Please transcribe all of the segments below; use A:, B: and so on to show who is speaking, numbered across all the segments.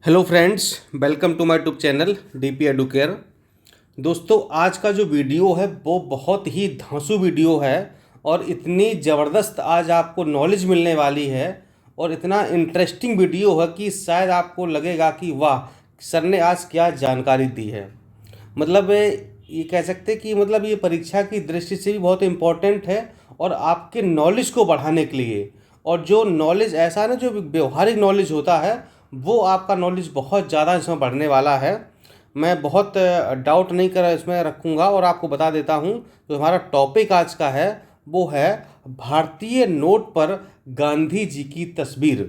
A: Hello friends, welcome to my YouTube channel DP Educare. दोस्तों, आज का जो वीडियो है वो बहुत ही धांसू वीडियो है और इतनी ज़बरदस्त आज आपको नॉलेज मिलने वाली है और इतना इंटरेस्टिंग वीडियो है कि शायद आपको लगेगा कि वाह, सर ने आज क्या जानकारी दी है। मतलब ये कह सकते हैं कि मतलब ये परीक्षा की दृष्टि से भी बहुत इम्पोर्टेंट है और आपके नॉलेज को बढ़ाने के लिए। और जो नॉलेज ऐसा ना, जो व्यवहारिक नॉलेज होता है वो आपका नॉलेज बहुत ज़्यादा इसमें बढ़ने वाला है। मैं बहुत डाउट नहीं कर इसमें रखूँगा और आपको बता देता हूँ। जो हमारा टॉपिक आज का है वो है भारतीय नोट पर गांधी जी की तस्वीर।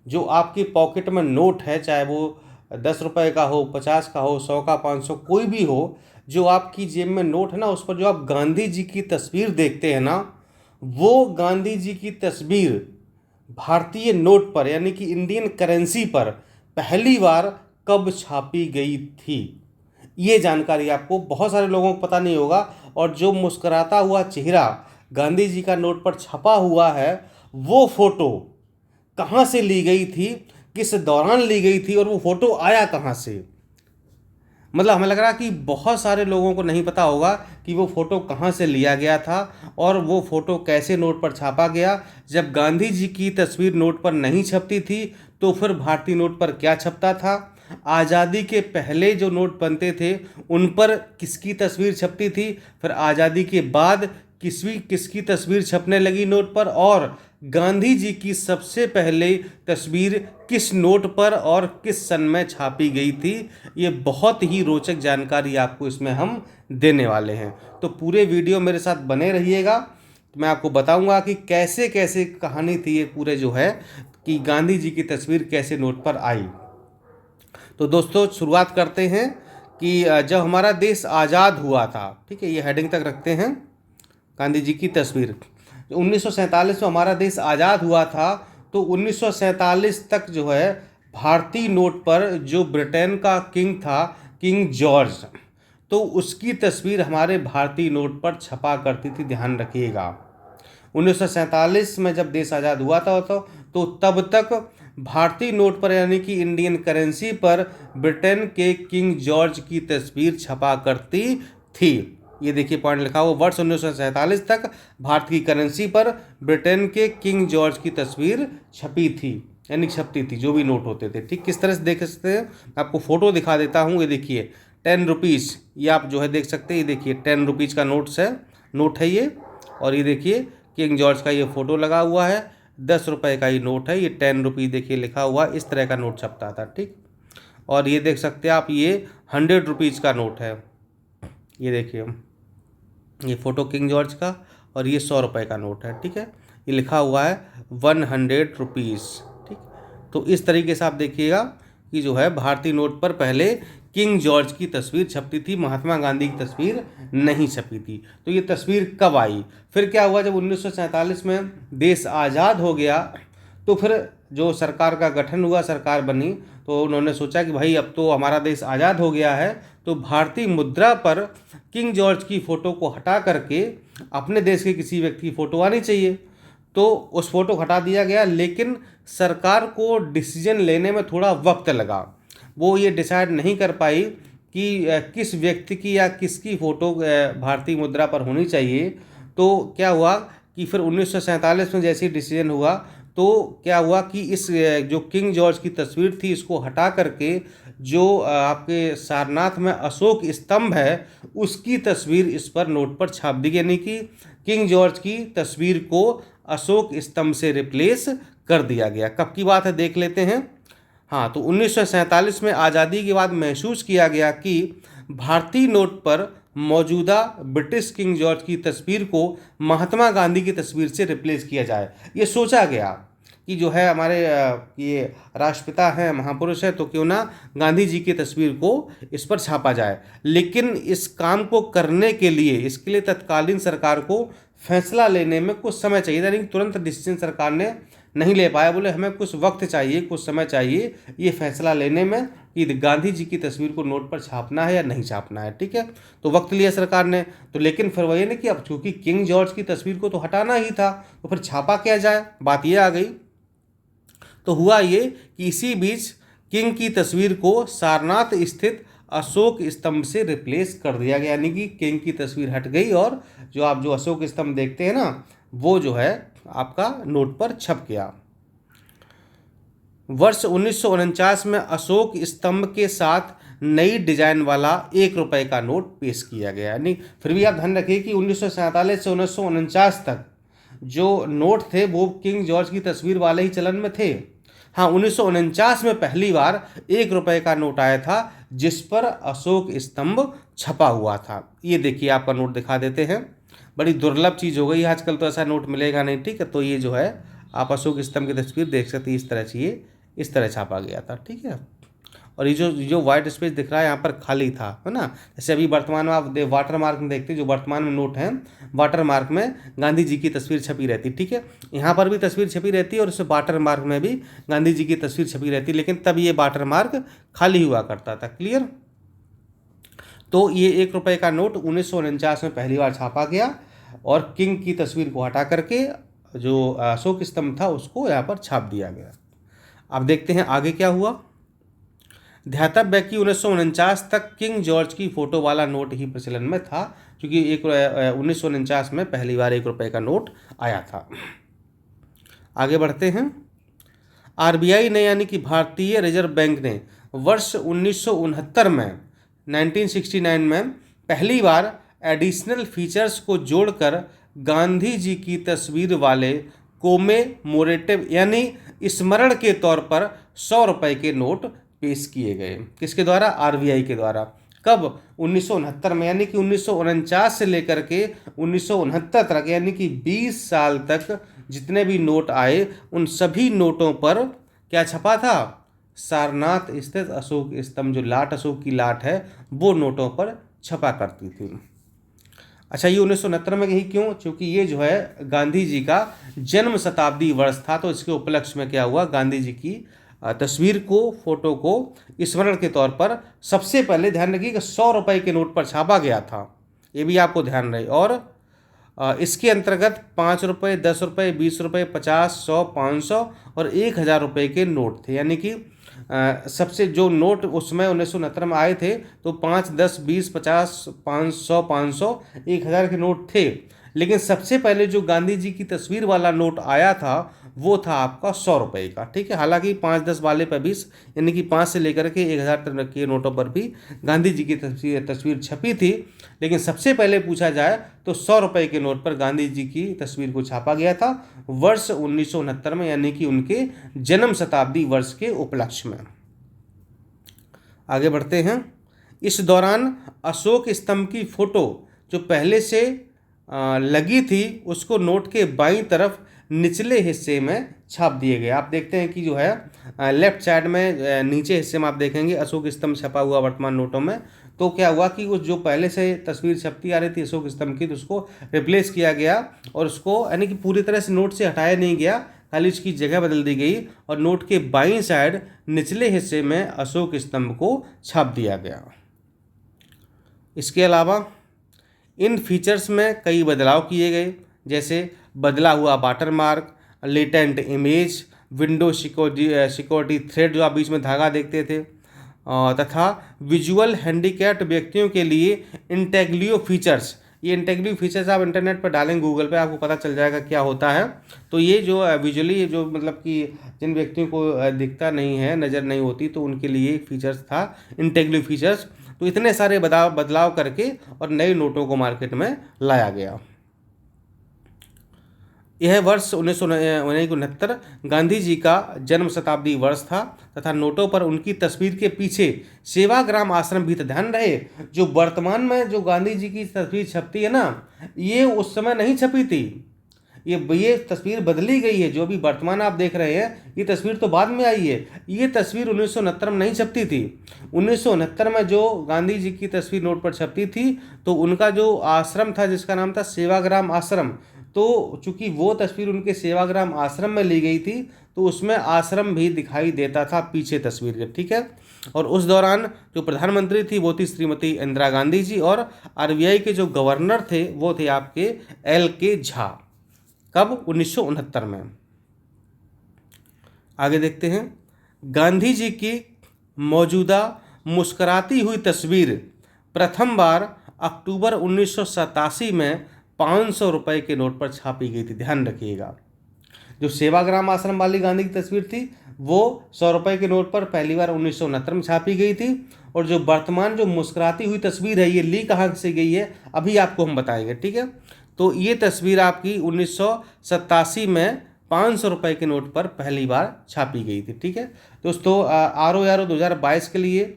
A: जो आपकी पॉकेट में नोट है, चाहे वो 10 रुपये का हो, 50 का हो, 100 का, 500, कोई भी हो, जो आपकी जेब में नोट है ना, उस पर जो आप गांधी जी की तस्वीर देखते हैं ना, वो गांधी जी की तस्वीर भारतीय नोट पर यानी कि इंडियन करेंसी पर पहली बार कब छापी गई थी। ये जानकारी आपको बहुत सारे लोगों को पता नहीं होगा। और जो मुस्कुराता हुआ चेहरा गांधी जी का नोट पर छपा हुआ है, वो फोटो कहाँ से ली गई थी, किस दौरान ली गई थी और वो फोटो आया कहाँ से। मतलब हमें लग रहा कि बहुत सारे लोगों को नहीं पता होगा कि वो फ़ोटो कहाँ से लिया गया था और वो फ़ोटो कैसे नोट पर छापा गया। जब गांधी जी की तस्वीर नोट पर नहीं छपती थी तो फिर भारतीय नोट पर क्या छपता था। आज़ादी के पहले जो नोट बनते थे उन पर किसकी तस्वीर छपती थी, फिर आज़ादी के बाद किसकी तस्वीर छपने लगी नोट पर, और गांधी जी की सबसे पहले तस्वीर किस नोट पर और किस सन में छापी गई थी। ये बहुत ही रोचक जानकारी आपको इसमें हम देने वाले हैं, तो पूरे वीडियो मेरे साथ बने रहिएगा। मैं आपको बताऊंगा कि कैसे कैसे कहानी थी ये पूरे जो है कि गांधी जी की तस्वीर कैसे नोट पर आई। तो दोस्तों, शुरुआत करते हैं कि जब हमारा देश आज़ाद हुआ था, ठीक है, ये हेडिंग तक रखते हैं, गांधी जी की तस्वीर। 1947 में हमारा देश आज़ाद हुआ था, तो 1947 तक जो है भारतीय नोट पर जो ब्रिटेन का किंग था, किंग जॉर्ज, तो उसकी तस्वीर हमारे भारतीय नोट पर छपा करती थी, ध्यान रखिएगा। 1947 में जब देश आज़ाद हुआ था तो तब तक भारतीय नोट पर यानी कि इंडियन करेंसी पर ब्रिटेन के किंग जॉर्ज की तस्वीर छपा करती थी। ये देखिए पॉइंट लिखा हुआ, वर्ष 1947 तक भारत की करेंसी पर ब्रिटेन के किंग जॉर्ज की तस्वीर छपी थी, यानी छपती थी, जो भी नोट होते थे। ठीक किस तरह से देख सकते हैं, आपको फ़ोटो दिखा देता हूँ। ये देखिए 10 रुपीज़, ये आप जो है देख सकते हैं। ये देखिए 10 रुपीज़ का नोट है ये। और ये देखिए किंग जॉर्ज का ये फ़ोटो लगा हुआ है। 10 रुपये का ये नोट है, ये 10 रुपीज़ देखिए लिखा हुआ, इस तरह का नोट छपता था। ठीक, और ये देख सकते हैं आप, ये 100 रुपीज़ का नोट है। ये देखिए, ये फ़ोटो किंग जॉर्ज का, और ये 100 रुपये का नोट है। ठीक है, ये लिखा हुआ है 100 रुपीज़। ठीक, तो इस तरीके से आप देखिएगा कि जो है भारतीय नोट पर पहले किंग जॉर्ज की तस्वीर छपती थी, महात्मा गांधी की तस्वीर नहीं छपी थी। तो ये तस्वीर कब आई, फिर क्या हुआ, जब 1947 में देश आज़ाद हो गया तो फिर जो सरकार का गठन हुआ, सरकार बनी, तो उन्होंने सोचा कि भाई अब तो हमारा देश आज़ाद हो गया है, तो भारतीय मुद्रा पर किंग जॉर्ज की फ़ोटो को हटा करके अपने देश के किसी व्यक्ति की फ़ोटो आनी चाहिए। तो उस फ़ोटो को हटा दिया गया, लेकिन सरकार को डिसीजन लेने में थोड़ा वक्त लगा। वो ये डिसाइड नहीं कर पाई कि किस व्यक्ति की या किसकी फ़ोटो भारतीय मुद्रा पर होनी चाहिए। तो क्या हुआ कि फिर 1947 में जैसे ही डिसीजन हुआ, तो क्या हुआ कि इस जो किंग जॉर्ज की तस्वीर थी, इसको हटा करके जो आपके सारनाथ में अशोक स्तंभ है, उसकी तस्वीर इस पर नोट पर छाप दी, यानी कि किंग जॉर्ज की तस्वीर को अशोक स्तंभ से रिप्लेस कर दिया गया। कब की बात है देख लेते हैं। हाँ, तो 1947 में आज़ादी के बाद महसूस किया गया कि भारतीय नोट पर मौजूदा ब्रिटिश किंग जॉर्ज की तस्वीर को महात्मा गांधी की तस्वीर से रिप्लेस किया जाए। ये सोचा गया कि जो है हमारे ये राष्ट्रपिता हैं, महापुरुष है, तो क्यों ना गांधी जी की तस्वीर को इस पर छापा जाए। लेकिन इस काम को करने के लिए, इसके लिए तत्कालीन सरकार को फैसला लेने में कुछ समय चाहिए, यानी तुरंत डिसीजन सरकार ने नहीं ले पाया। बोले हमें कुछ वक्त चाहिए, कुछ समय चाहिए ये फैसला लेने में कि गांधी जी की तस्वीर को नोट पर छापना है या नहीं छापना है। ठीक है, तो वक्त लिया सरकार ने। तो लेकिन फिर वही ना कि अब चूंकि किंग जॉर्ज की तस्वीर को तो हटाना ही था, तो फिर छापा क्या जाए, बात ये आ गई। तो हुआ ये कि इसी बीच किंग की तस्वीर को सारनाथ स्थित अशोक स्तंभ से रिप्लेस कर दिया गया, यानी कि किंग की तस्वीर हट गई और जो आप जो अशोक स्तंभ देखते हैं ना, वो जो है आपका नोट पर छप गया। वर्ष 1949 में अशोक स्तंभ के साथ नई डिजाइन वाला 1 रुपए का नोट पेश किया गया। यानी फिर भी आप ध्यान रखिए कि 1947 से 1949 तक जो नोट थे वो किंग जॉर्ज की तस्वीर वाले ही चलन में थे। हाँ, 1949 में पहली बार 1 रुपए का नोट आया था जिस पर अशोक स्तंभ छपा हुआ था। ये देखिए आपका नोट दिखा देते हैं, बड़ी दुर्लभ चीज़ हो गई आजकल, तो ऐसा नोट मिलेगा नहीं। ठीक है, तो ये जो है आप अशोक स्तंभ की तस्वीर देख सकते हैं, इस तरह चाहिए, इस तरह छापा गया था। ठीक है, और ये जो वाइट स्पेस दिख रहा है यहाँ पर खाली था, है ना। जैसे अभी वर्तमान में आप वाटर मार्क में देखते हैं, जो वर्तमान में नोट हैं वाटर मार्क में गांधी जी की तस्वीर छपी रहती। ठीक है, यहाँ पर भी तस्वीर छपी रहती है और उस वाटर मार्क में भी गांधी जी की तस्वीर छपी रहती, लेकिन तब ये वाटर मार्क खाली हुआ करता था। क्लियर। तो ये 1 रुपए का नोट 1949 में पहली बार छापा गया और किंग की तस्वीर को हटा करके जो अशोक स्तंभ था उसको यहाँ पर छाप दिया गया। अब देखते हैं आगे क्या हुआ। ध्यातव्य है कि 1949 तक किंग जॉर्ज की फोटो वाला नोट ही प्रचलन में था, क्योंकि 1949 में पहली बार 1 रुपए का नोट आया था। आगे बढ़ते हैं। आरबीआई ने यानी कि भारतीय रिजर्व बैंक ने वर्ष 1969 में 1969 में पहली बार एडिशनल फीचर्स को जोड़कर गांधी जी की तस्वीर वाले कोमेमोरेटिव यानी स्मरण के तौर पर 100 रुपए के नोट पेश किए गए। किसके द्वारा? आरबीआई के द्वारा। कब? 1969 में, यानी कि 1949 से लेकर के 1969 तक, यानी कि 20 साल तक जितने भी नोट आए उन सभी नोटों पर क्या छपा था? सारनाथ स्थित अशोक स्तंभ, जो लाट अशोक की लाट है वो नोटों पर छपा करती थी। अच्छा, ये 1969 में ही क्यों? क्योंकि ये जो है गांधी जी का जन्म शताब्दी वर्ष था, तो इसके उपलक्ष्य में क्या हुआ, गांधी जी की तस्वीर को, फोटो को स्मरण के तौर पर सबसे पहले ध्यान रखिए कि 100 रुपए के नोट पर छापा गया था, ये भी आपको ध्यान रहे। और इसके अंतर्गत 5 रुपये, 10 रुपये, 20 रुपये, 50, 100, 500 और 1000 रुपये के नोट थे। यानी कि सबसे जो नोट उसमें 1969 में आए थे तो 5, 10, 20, 50, 500, 500, 1000 के नोट थे। लेकिन सबसे पहले जो गांधी जी की तस्वीर वाला नोट आया था वो था आपका 100 रुपये का। ठीक है, हालांकि 5, 10 वाले पर भी, यानी कि 5 से लेकर के 1000 तक के नोटों पर भी गांधी जी की तस्वीर छपी थी, लेकिन सबसे पहले पूछा जाए तो 100 रुपये के नोट पर गांधी जी की तस्वीर को छापा गया था वर्ष 1969 में, यानी कि उनके जन्म शताब्दी वर्ष के उपलक्ष्य में। आगे बढ़ते हैं। इस दौरान अशोक स्तंभ की फोटो जो पहले से लगी थी उसको नोट के बाईं तरफ निचले हिस्से में छाप दिए गए। आप देखते हैं कि जो है लेफ्ट साइड में नीचे हिस्से में आप देखेंगे अशोक स्तंभ छपा हुआ वर्तमान नोटों में। तो क्या हुआ कि वो जो पहले से तस्वीर छपती आ रही थी अशोक स्तंभ की, तो उसको रिप्लेस किया गया और उसको, यानी कि पूरी तरह से नोट से हटाया नहीं गया, खाली उसकी जगह बदल दी गई और नोट के बाईं साइड निचले हिस्से में अशोक स्तंभ को छाप दिया गया। इसके अलावा इन फीचर्स में कई बदलाव किए गए, जैसे बदला हुआ watermark, latent image, window security thread जो आप बीच में धागा देखते थे, तथा विजुअल हैंडीकैप्ड व्यक्तियों के लिए इंटेग्लियो फीचर्स। ये इंटेग्लियो फीचर्स आप इंटरनेट पर डालेंगे गूगल पे, आपको पता चल जाएगा क्या होता है। तो ये जो विजुअली जो मतलब कि जिन व्यक्तियों को दिखता नहीं है, नज़र नहीं होती, तो उनके लिए फीचर्स था इंटेग्लियो फीचर्स। तो इतने सारे बदलाव करके और नए नोटों को मार्केट में लाया गया। यह वर्ष 1969 गांधी जी का जन्म शताब्दी वर्ष था तथा नोटों पर उनकी तस्वीर के पीछे सेवाग्राम आश्रम भी था। ध्यान रहे, जो वर्तमान में जो गांधी जी की तस्वीर छपती है ना, ये उस समय नहीं छपी थी। ये तस्वीर बदली गई है। जो भी वर्तमान आप देख रहे हैं ये तस्वीर तो बाद में आई है। ये तस्वीर 1969 में नहीं छपती थी। 1969 में जो गांधी जी की तस्वीर नोट पर छपती थी तो उनका जो आश्रम था जिसका नाम था सेवाग्राम आश्रम, तो चूंकि वो तस्वीर उनके सेवाग्राम आश्रम में ली गई थी तो उसमें आश्रम भी दिखाई देता था पीछे तस्वीर के। ठीक है, और उस दौरान जो प्रधानमंत्री थी वो थी श्रीमती इंदिरा गांधी जी और आरबीआई के जो गवर्नर थे वो थे आपके LK झा। कब? 1969 में। आगे देखते हैं। गांधी जी की मौजूदा मुस्कुराती हुई तस्वीर प्रथम बार अक्टूबर 1987 में 500 रुपये के नोट पर छापी गई थी। ध्यान रखिएगा, जो सेवाग्राम आश्रम वाली गांधी की तस्वीर थी वो 100 रुपये के नोट पर पहली बार 1969 में छापी गई थी, और जो वर्तमान जो मुस्कुराती हुई तस्वीर है ये ली कहाँ से गई है अभी आपको हम बताएंगे, ठीक है। तो ये तस्वीर आपकी 1987 में 500 रुपये के नोट पर पहली बार छापी गई थी, ठीक है दोस्तों। RO 2022 के लिए,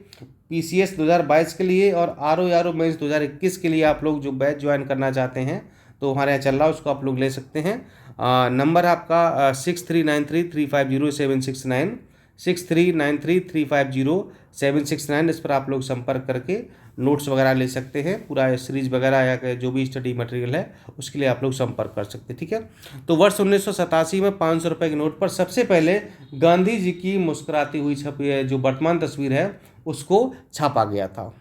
A: PCS 2022 के लिए और RO मेंस 2021 के लिए आप लोग जो बैच ज्वाइन करना चाहते हैं तो हमारे यहाँ चल रहा है, उसको आप लोग ले सकते हैं। नंबर आपका 6393350769, 6393350769, इस पर आप लोग संपर्क करके नोट्स वगैरह ले सकते हैं। पूरा सीरीज वगैरह या जो भी स्टडी मटेरियल है उसके लिए आप लोग संपर्क कर सकते हैं, ठीक है। तो वर्ष 1987 में 500 रुपये के नोट पर सबसे पहले गांधी जी की मुस्कुराती हुई छवि जो वर्तमान तस्वीर है उसको छापा गया था।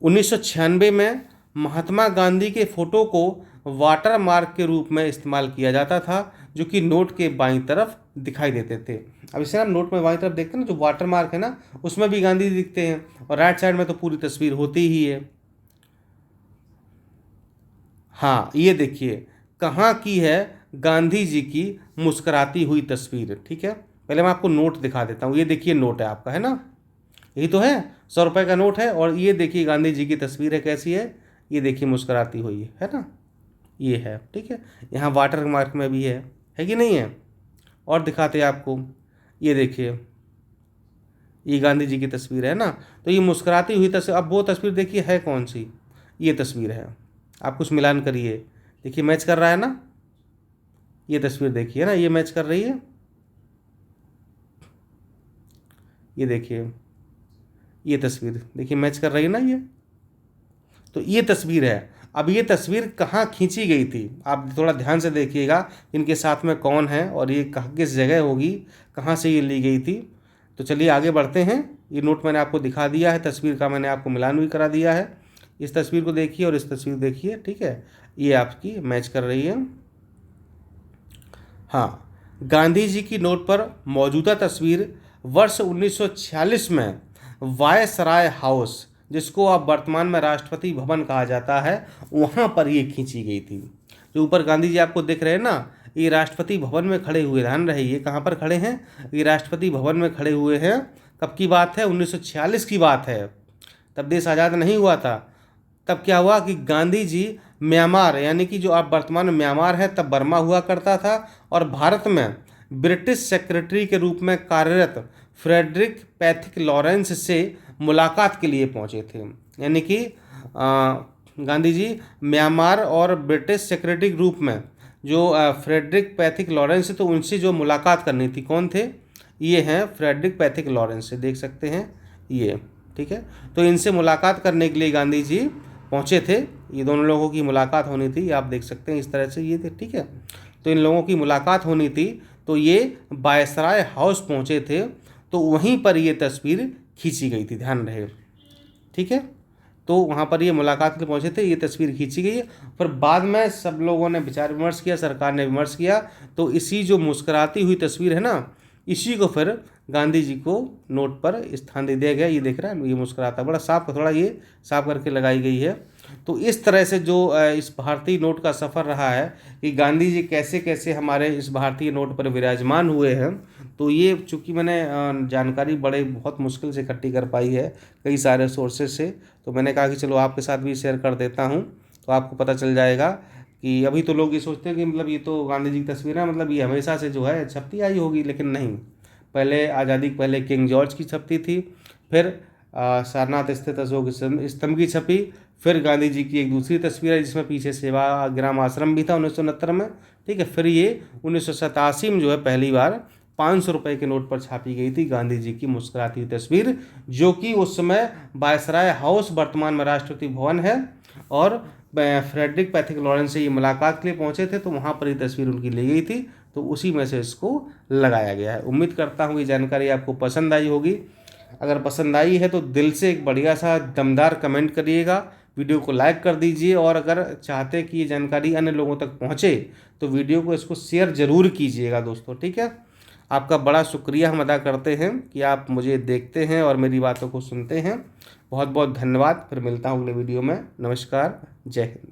A: 1996 में महात्मा गांधी के फोटो को वाटर मार्क के रूप में इस्तेमाल किया जाता था, जो कि नोट के बाईं तरफ दिखाई देते थे। अब इसे हम नोट में बाईं तरफ देखते हैं ना, जो वाटर मार्क है ना उसमें भी गांधी जी दिखते हैं, और राइट साइड में तो पूरी तस्वीर होती ही है। हाँ, ये देखिए कहाँ की है गांधी जी की मुस्कुराती हुई तस्वीर, ठीक है। पहले मैं आपको नोट दिखा देता हूँ। ये देखिए नोट है आपका, है ना, यही तो है, 100 रुपये का नोट है, और ये देखिए गांधी जी की तस्वीर है, कैसी है, ये देखिए मुस्कुराती हुई है ना, ये है, ठीक है। यहाँ वाटर मार्क में भी है कि नहीं है। और दिखाते हैं आपको, ये देखिए ये गांधी जी की तस्वीर है ना, तो ये मुस्कुराती हुई तस्वीर। अब वो तस्वीर देखिए है कौन सी, ये तस्वीर है। आप कुछ मिलान करिए, देखिए मैच कर रहा है ना, ये तस्वीर देखिए ना, ये मैच कर रही है, ये देखिए ये तस्वीर देखिए मैच कर रही है ना ये, तो ये तस्वीर है। अब ये तस्वीर कहाँ खींची गई थी आप थोड़ा ध्यान से देखिएगा, इनके साथ में कौन है और ये किस जगह होगी, कहाँ से ये ली गई थी। तो चलिए आगे बढ़ते हैं। ये नोट मैंने आपको दिखा दिया है, तस्वीर का मैंने आपको मिलान भी करा दिया है। इस तस्वीर को देखिए और इस तस्वीर देखिए, ठीक है, ये आपकी मैच कर रही है। हाँ, गांधी जी की नोट पर मौजूदा तस्वीर वर्ष 1946 में वायसराय हाउस, जिसको अब वर्तमान में राष्ट्रपति भवन कहा जाता है, वहाँ पर ये खींची गई थी। जो ऊपर गांधी जी आपको दिख रहे हैं ना, ये राष्ट्रपति भवन में खड़े हुए, ध्यान रहे ये कहाँ पर खड़े हैं, ये राष्ट्रपति भवन में खड़े हुए हैं। कब की बात है, 1946 की बात है, तब देश आज़ाद नहीं हुआ था। तब क्या हुआ कि गांधी जी म्यांमार, यानी कि जो आप वर्तमान में म्यांमार है तब बर्मा हुआ करता था, और भारत में ब्रिटिश सेक्रेटरी के रूप में कार्यरत फ्रेडरिक पैथिक लॉरेंस से मुलाकात के लिए पहुंचे थे। यानी कि गांधी जी म्यांमार और ब्रिटिश सेक्रेटरी के रूप में जो फ्रेडरिक पैथिक लॉरेंस, तो उनसे जो मुलाकात करनी थी, कौन थे, ये हैं फ्रेडरिक पैथिक लॉरेंस, से देख सकते हैं ये, ठीक है। तो इनसे मुलाकात करने के लिए गांधी जी पहुंचे थे। ये दोनों लोगों की मुलाकात होनी थी, आप देख सकते हैं इस तरह से ये थे, ठीक है। तो इन लोगों की मुलाकात होनी थी, तो ये वायसराय हाउस पहुंचे थे, तो वहीं पर ये तस्वीर खींची गई थी, ध्यान रहे, ठीक है। तो वहाँ पर ये मुलाकात के लिए पहुँचे थे, ये तस्वीर खींची गई है। फिर बाद में सब लोगों ने विचार विमर्श किया, सरकार ने विमर्श किया, तो इसी जो मुस्कुराती हुई तस्वीर है ना, इसी को फिर गांधी जी को नोट पर स्थान दे दिया गया। ये देख रहा है, ये मुस्कुराता, बड़ा साफ, थोड़ा ये साफ करके लगाई गई है। तो इस तरह से जो इस भारतीय नोट का सफ़र रहा है कि गांधी जी कैसे कैसे हमारे इस भारतीय नोट पर विराजमान हुए हैं, तो ये चूँकि मैंने जानकारी बहुत मुश्किल से इकट्ठी कर पाई है कई सारे सोर्सेज से, तो मैंने कहा कि चलो आपके साथ भी शेयर कर देता हूँ, तो आपको पता चल जाएगा कि अभी तो लोग ये सोचते हैं कि मतलब ये तो गांधी जी की तस्वीर है, मतलब ये हमेशा से जो है छपती आई होगी, लेकिन नहीं। पहले आज़ादी के पहले किंग जॉर्ज की छपती थी, फिर सारनाथ स्थित अशोक स्तंभ की छपी, फिर गांधी जी की एक दूसरी तस्वीर है जिसमें पीछे सेवाग्राम आश्रम भी था 1969 में, ठीक है। फिर ये 1987 में जो है पहली बार 500 रुपये के नोट पर छापी गई थी गांधी जी की मुस्कुराती हुई तस्वीर, जो कि उस समय वायसराय हाउस वर्तमान में राष्ट्रपति भवन है, और फ्रेडरिक पैथिक लॉरेंस से ये मुलाकात के लिए पहुंचे थे, तो वहाँ पर ये तस्वीर उनकी ली गई थी, तो उसी में से इसको लगाया गया है। उम्मीद करता हूँ ये जानकारी आपको पसंद आई होगी। अगर पसंद आई है तो दिल से एक बढ़िया सा दमदार कमेंट करिएगा, वीडियो को लाइक कर दीजिए, और अगर चाहते हैं कि ये जानकारी अन्य लोगों तक पहुँचे तो वीडियो को इसको शेयर ज़रूर कीजिएगा दोस्तों, ठीक है। आपका बड़ा शुक्रिया हम अदा करते हैं कि आप मुझे देखते हैं और मेरी बातों को सुनते हैं। बहुत बहुत धन्यवाद। फिर मिलता हूँ अगले वीडियो में। नमस्कार, जय हिंद।